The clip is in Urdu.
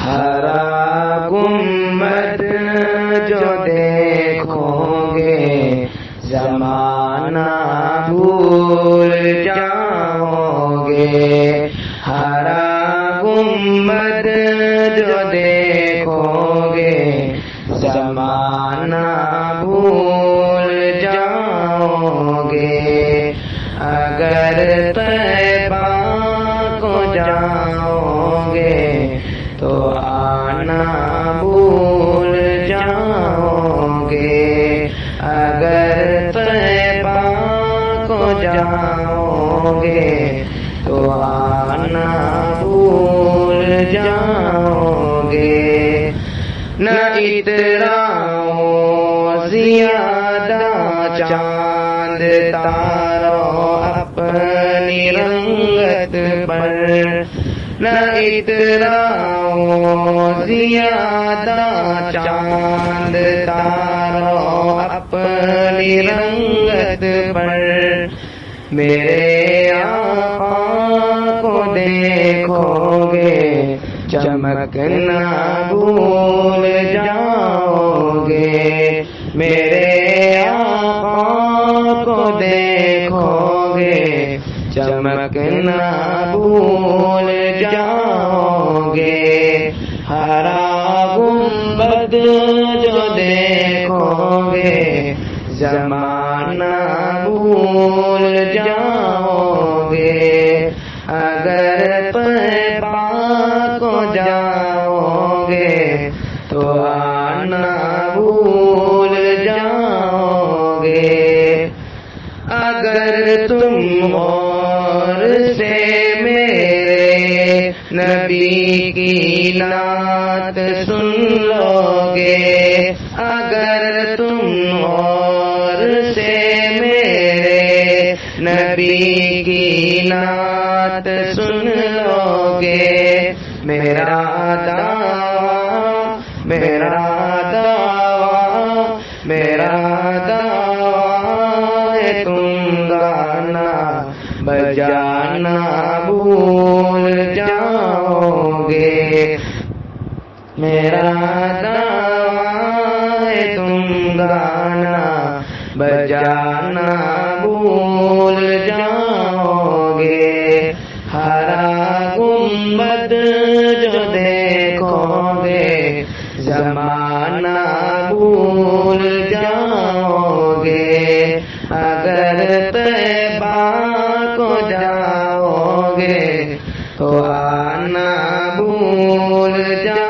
ہرا گنبد جو دیکھو گے زمانہ بھول جاؤ گے، ہرا گنبد جو دیکھو گے زمانہ بھول جاؤ گے، اگر طیبہ کو جاؤ گے تو آنا بھول جاؤ گے، اگر طیبہ کو جاؤ گے تو آنا بھول جاؤ گے، نہ اتراؤ زیادہ چاند تاروں اپنی رنگت پر، نہ اتراؤ زیادہ چاند تاروں اپنی رنگت پر، میرے آقا کو دیکھو گے چمکنا بھول جاؤ گے، میرے آقا کو دیکھو گے چمکنا بھول جاؤ گے، ہرا گنبد جو دیکھو گے زمانہ بھول جاؤ گے، اگر طیبہ کو جاؤ گے تو آنا بھول جاؤ گے، اگر تم غور سے میرے نبی کی نعت سن لو گے، اگر تم غور سے میرے نبی کی نعت سن لو گے، میرا دعویٰ میرا دعویٰ میرا دعویٰ ہے، تم گانا بجانا بھول جاؤ گے، میرا دعویٰ ہے، تم گانا بجانا بھول جاؤ گے، ہرا گنبد جو دیکھو گے زمانہ بھول جاؤ گے، اگر طیبہ کو جاؤ گے تو آنا بھول جاؤ